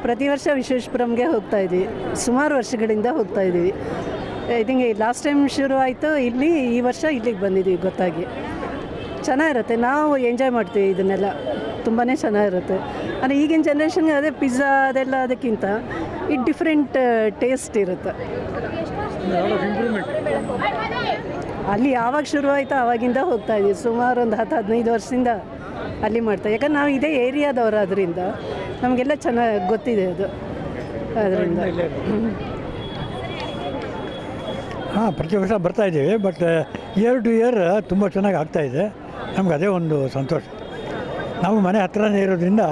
ಪ್ರತಿ ವರ್ಷ ವಿಶ್ವೇಶ್ವರಂಗೆ ಹೋಗ್ತಾ ಇದ್ವಿ, ಸುಮಾರು ವರ್ಷಗಳಿಂದ ಹೋಗ್ತಾ ಇದ್ದೀವಿ. ಐ ಥಿಂಕ್ ಲಾಸ್ಟ್ ಟೈಮ್ ಶುರು ಆಯಿತು ಇಲ್ಲಿ, ಈ ವರ್ಷ ಇಲ್ಲಿಗೆ ಬಂದಿದ್ದೀವಿ ಗೊತ್ತಾಗಿ. ಚೆನ್ನಾಗಿರುತ್ತೆ, ನಾವು ಎಂಜಾಯ್ ಮಾಡ್ತೀವಿ ಇದನ್ನೆಲ್ಲ, ತುಂಬಾ ಚೆನ್ನಾಗಿರುತ್ತೆ. ಅಂದರೆ ಈಗಿನ ಜನ್ರೇಷನ್ಗೆ ಅದೇ ಪಿಜ್ಜಾ ಅದೆಲ್ಲ ಅದಕ್ಕಿಂತ ಇದು ಡಿಫ್ರೆಂಟ್ ಟೇಸ್ಟ್ ಇರುತ್ತೆ. ಅಲ್ಲಿ ಯಾವಾಗ ಶುರು ಆಯಿತು ಆವಾಗಿಂದ ಹೋಗ್ತಾ ಇದ್ದೀವಿ, ಸುಮಾರು ಒಂದು 10-15 ವರ್ಷದಿಂದ ಅಲ್ಲಿ ಮಾಡ್ತಾರೆ. ಯಾಕಂದ್ರೆ ನಾವು ಇದೇ ಏರಿಯಾದವರು, ಅದರಿಂದ ನಮಗೆಲ್ಲ ಚೆನ್ನಾಗಿ ಗೊತ್ತಿದೆ ಅದು, ಅದರಿಂದ. ಹಾಂ, ಪ್ರತಿ ವರ್ಷ ಬರ್ತಾಯಿದ್ದೀವಿ. ಬಟ್ ಇಯರ್ ಟು ಇಯರ್ ತುಂಬ ಚೆನ್ನಾಗಿ ಆಗ್ತಾಯಿದೆ. ನಮ್ಗೆ ಅದೇ ಒಂದು ಸಂತೋಷ. ನಾವು ಮನೆ ಹತ್ರನೇ ಇರೋದ್ರಿಂದ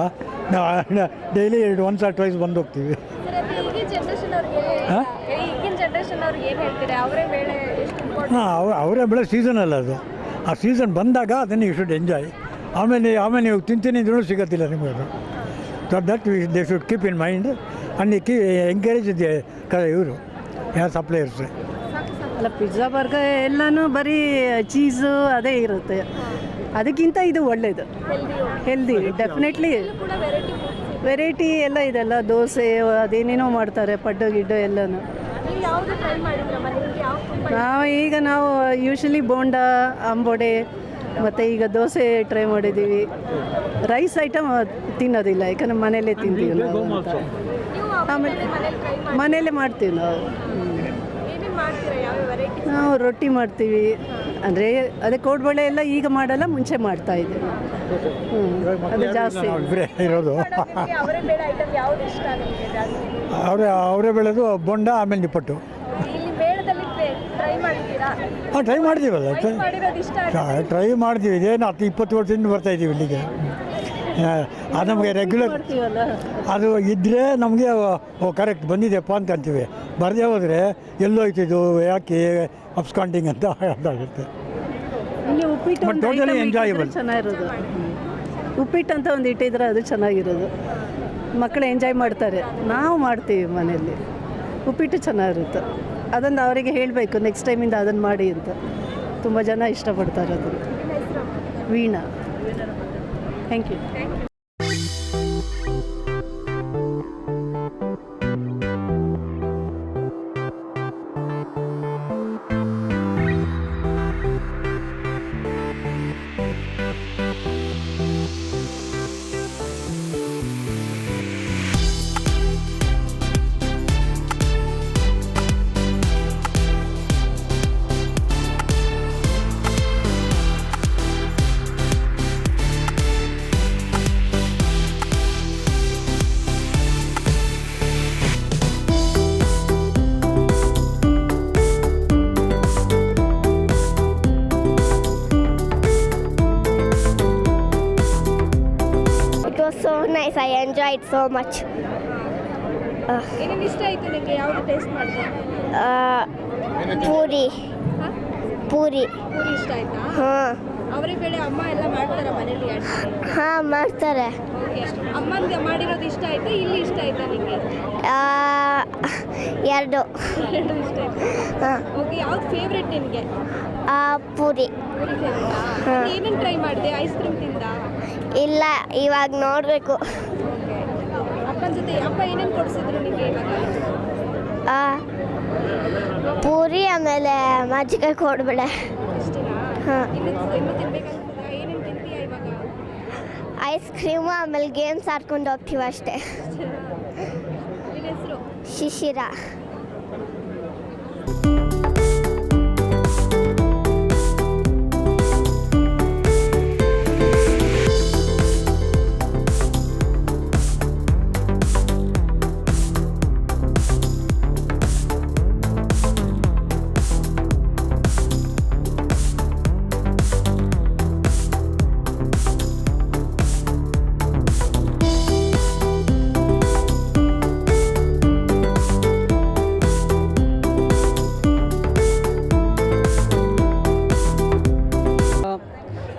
ನಾವು ಡೈಲಿ 1 or 2 ಬಂದು ಹೋಗ್ತೀವಿ. ಹಾಂ, ಅವರೇ ಬೆಳೆ ಸೀಸನಲ್ಲ ಅದು. ಆ ಸೀಸನ್ ಬಂದಾಗ ಅದನ್ನು ಯು ಶುಡ್ ಎಂಜಾಯ್. ಆಮೇಲೆ ನೀವು ತಿಂತೀನಿ ಅಂದ್ರೂ ಸಿಗೋದಿಲ್ಲ ನಿಮಗೆ ಅದು. So that they should keep in mind and encourage ಇವರು ಯಾರು ಸಪ್ಲೈಯರ್ಸ್. ಅಲ್ಲ, ಪಿಜ್ಜಾ ಬರ್ಗರ್ ಎಲ್ಲನೂ ಬರೀ ಚೀಸು ಅದೇ ಇರುತ್ತೆ. ಅದಕ್ಕಿಂತ ಇದು ಒಳ್ಳೆಯದು, ಹೆಲ್ದಿ. ಡೆಫಿನೆಟ್ಲಿ ವೆರೈಟಿ ಎಲ್ಲ ಇದೆಲ್ಲ, ದೋಸೆ ಅದೇನೇನೋ ಮಾಡ್ತಾರೆ, ಪಡ್ಡು ಗಿಡ್ಡು ಎಲ್ಲನೂ. ನಾವು ಯೂಶ್ವಲಿ ಬೋಂಡ, ಅಂಬೋಡೆ ಮತ್ತು ಈಗ ದೋಸೆ ಟ್ರೈ ಮಾಡಿದ್ದೀವಿ. ರೈಸ್ ಐಟಮ್ ತಿನ್ನೋದಿಲ್ಲ, ಯಾಕಂದರೆ ಮನೆಯಲ್ಲೇ ತಿಂತೀವಿ ನಾವು ಅಂತ. ಆಮೇಲೆ ಮನೆಯಲ್ಲೇ ಮಾಡ್ತೀವಿ ನಾವು ರೊಟ್ಟಿ ಮಾಡ್ತೀವಿ. ಅಂದರೆ ಅದೇ ಕೋಡ್ಬಳೆ ಎಲ್ಲ ಈಗ ಮಾಡಲ್ಲ, ಮುಂಚೆ ಮಾಡ್ತಾ ಇದ್ದೀವಿ. ಅದು ಜಾಸ್ತಿ ಇರೋದು ಅವರೇ ಬೆಳೆದು ಬೋಂಡ, ಆಮೇಲೆ ನಿಪ್ಪಟ್ಟು. ಹಾಂ, ಟ್ರೈ ಮಾಡಿದ್ದೀವಲ್ಲ, ಟ್ರೈ ಮಾಡ್ತೀವಿ. ಇದೇನು 10-20 ವರ್ಷದಿಂದ ಬರ್ತಾಯಿದ್ದೀವಿ ಇಲ್ಲಿಗೆ. ಅದು ನಮಗೆ ರೆಗ್ಯುಲರ್ ಅದು ಇದ್ದರೆ ನಮಗೆ ಕರೆಕ್ಟ್ ಬಂದಿದೆಯಪ್ಪ ಅಂತ ಅಂತೀವಿ. ಬರದೇ ಹೋದರೆ ಎಲ್ಲೋಯ್ತಿದ್ದು, ಯಾಕೆ ಅಬ್ಸ್ಕಾಂಡಿಂಗ್ ಅಂತ ಅದಾಗುತ್ತೆ. But totally enjoyable. ಚೆನ್ನಾಗಿರೋದು ಉಪ್ಪಿಟ್ಟು ಅಂತ ಒಂದು ಇಟ್ಟಿದ್ರೆ ಅದು ಚೆನ್ನಾಗಿರೋದು, ಮಕ್ಕಳು ಎಂಜಾಯ್ ಮಾಡ್ತಾರೆ. ನಾವು ಮಾಡ್ತೀವಿ ಮನೆಯಲ್ಲಿ, ಉಪ್ಪಿಟ್ಟು ಚೆನ್ನಾಗಿರುತ್ತೆ. ಅದನ್ನು ಅವರಿಗೆ ಹೇಳಬೇಕು, ನೆಕ್ಸ್ಟ್ ಟೈಮಿಂದ ಅದನ್ನು ಮಾಡಿ ಅಂತ. ತುಂಬ ಜನ ಇಷ್ಟಪಡ್ತಾರೆ ಅದನ್ನು. Veena, thank you. So nice, I enjoyed so much. ಏನೇನು ಇಷ್ಟ ಆಯಿತು ನಿಮಗೆ? ಯಾವುದು ಟೇಸ್ಟ್ ಮಾಡಿದೆ? ಪೂರಿ ಪೂರಿ ಪೂರಿ ಇಷ್ಟ ಆಯ್ತಾ? ಹಾಂ. ಅವರೇ ಬೇಳೆ ಅಮ್ಮ ಎಲ್ಲ ಮಾಡ್ತಾರಾ ಮನೇಲಿ? ಹಾಂ, ಮಾಡ್ತಾರೆ. ಓಕೆ, ಅಮ್ಮನಿಗೆ ಮಾಡಿರೋದು ಇಷ್ಟ ಆಯ್ತಾ, ಇಲ್ಲಿ ಇಷ್ಟ ಆಯ್ತಾ ನಿಮಗೆ? ಎರಡು ಇಷ್ಟ ಆಯ್ತು. ಹಾಂ. ಓಕೆ, ಯಾವ್ದು ಫೇವ್ರೆಟ್ ನಿಮಗೆ? ಪೂರಿ. ಪೂರಿ ಫೇವ್ರೇಟಾ? ಏನೇನು ಟ್ರೈ ಮಾಡಿದೆ ಐಸ್ ಕ್ರೀಮ್ ತಿಂದ? ಇಲ್ಲ, ಇವಾಗ ನೋಡಬೇಕು. ಅಪ್ಪನ ಜೊತೆ ಅಪ್ಪ ಏನೇನು ಕೊಡಿಸಿದ್ರು ನಿಮಗೆ ಇವಾಗ? ಪೂರಿ ಆಮೇಲೆ ಮಜ್ಜಿಗೆ ಕೊಡ್ಬೇಡ. ಇಷ್ಟನಾ? ಹಾಂ, ಇನ್ನು ತಿನ್ಬೇಕಂತದ? ಏನೇನು ತಿಂತೀಯ ಇವಾಗ? ಐಸ್ ಕ್ರೀಮು ಆಮೇಲೆ ಗೇಮ್ಸ್ ಆಡ್ಕೊಂಡು ಹೋಗ್ತೀವಿ ಅಷ್ಟೇ. ನಿನ್ನ ಹೆಸರು? ಶಿಶಿರ.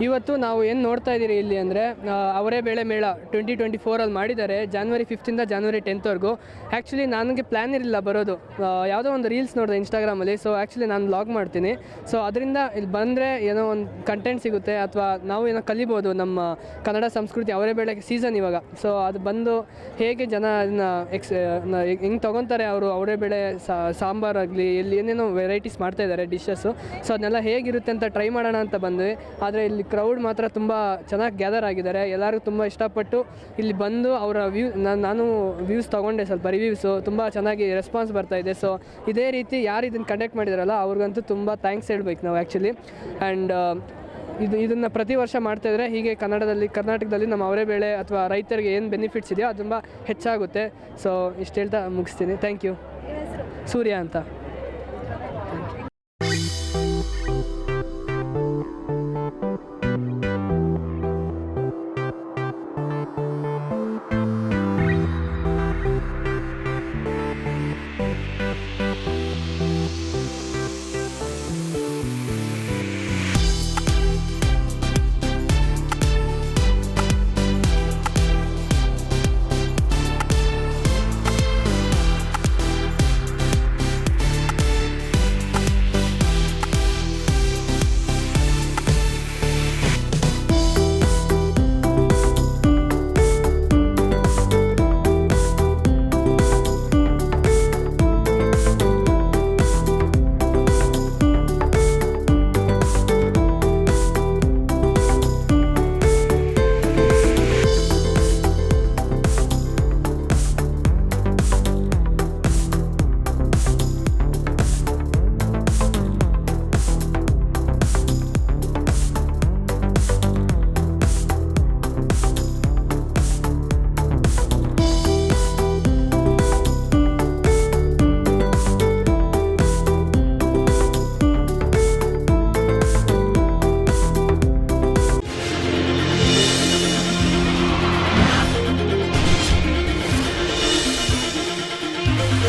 ಇವತ್ತು ನಾವು ಏನು ನೋಡ್ತಾ ಇದ್ದೀರಿ ಇಲ್ಲಿ ಅಂದರೆ ಅವರೇ ಬೇಳೆ ಮೇಳ 2024 ಮಾಡಿದ್ದಾರೆ. January 5th January 10th actually ನನಗೆ ಪ್ಲ್ಯಾನ್ ಇರಲಿಲ್ಲ ಬರೋದು. ಯಾವುದೋ ಒಂದು ರೀಲ್ಸ್ ನೋಡಿದೆ ಇನ್ಸ್ಟಾಗ್ರಾಮಲ್ಲಿ. ಸೊ ಆ್ಯಕ್ಚುಲಿ ನಾನು ವ್ಲಾಗ್ ಮಾಡ್ತೀನಿ. ಸೊ ಅದರಿಂದ ಇಲ್ಲಿ ಬಂದರೆ ಏನೋ ಒಂದು ಕಂಟೆಂಟ್ ಸಿಗುತ್ತೆ ಅಥವಾ ನಾವು ಏನೋ ಕಲಿಬೋದು ನಮ್ಮ ಕನ್ನಡ ಸಂಸ್ಕೃತಿ. ಅವರೇ ಬೇಳೆ ಸೀಸನ್ ಇವಾಗ. ಸೊ ಅದು ಬಂದು ಹೇಗೆ ಜನ ಅದನ್ನು ಹೆಂಗೆ ತೊಗೊತಾರೆ ಅವರು ಅವರೇ ಬೇಳೆ ಸಾಂಬಾರಾಗಲಿ ಇಲ್ಲಿ ಏನೇನೋ ವೆರೈಟೀಸ್ ಮಾಡ್ತಾಯಿದ್ದಾರೆ ಡಿಶಸ್ಸು. ಸೊ ಅದನ್ನೆಲ್ಲ ಹೇಗಿರುತ್ತೆ ಅಂತ ಟ್ರೈ ಮಾಡೋಣ ಅಂತ ಬಂದ್ವಿ. ಆದರೆ ಇಲ್ಲಿ ಕ್ರೌಡ್ ಮಾತ್ರ ತುಂಬ ಚೆನ್ನಾಗಿ ಗ್ಯಾದರ್ ಆಗಿದ್ದಾರೆ. ಎಲ್ಲರಿಗೂ ತುಂಬ ಇಷ್ಟಪಟ್ಟು ಇಲ್ಲಿ ಬಂದು ಅವರ ನಾನು ವ್ಯೂಸ್ ತೊಗೊಂಡೆ, ಸ್ವಲ್ಪ ರಿವ್ಯೂಸು ತುಂಬ ಚೆನ್ನಾಗಿ ರೆಸ್ಪಾನ್ಸ್ ಬರ್ತಾಯಿದೆ. ಸೊ ಇದೇ ರೀತಿ ಯಾರು ಇದನ್ನು ಕಂಡಕ್ಟ್ ಮಾಡಿದಾರಲ್ಲ ಅವ್ರಿಗಂತೂ ತುಂಬ ಥ್ಯಾಂಕ್ಸ್ ಹೇಳ್ಬೇಕು ನಾವು ಆ್ಯಕ್ಚುಲಿ. ಆ್ಯಂಡ್ ಇದನ್ನು ಪ್ರತಿ ವರ್ಷ ಮಾಡ್ತಾಯಿದ್ರೆ ಹೀಗೆ ಕರ್ನಾಟಕದಲ್ಲಿ ನಮ್ಮ ಅವರೇ ಬೇಳೆ ಅಥವಾ ರೈತರಿಗೆ ಏನು ಬೆನಿಫಿಟ್ಸ್ ಇದೆಯೋ ಅದು ತುಂಬ ಹೆಚ್ಚಾಗುತ್ತೆ. ಸೊ ಇಷ್ಟು ಹೇಳ್ತಾ ಮುಗಿಸ್ತೀನಿ. Thank you. ಸೂರ್ಯ ಅಂತ.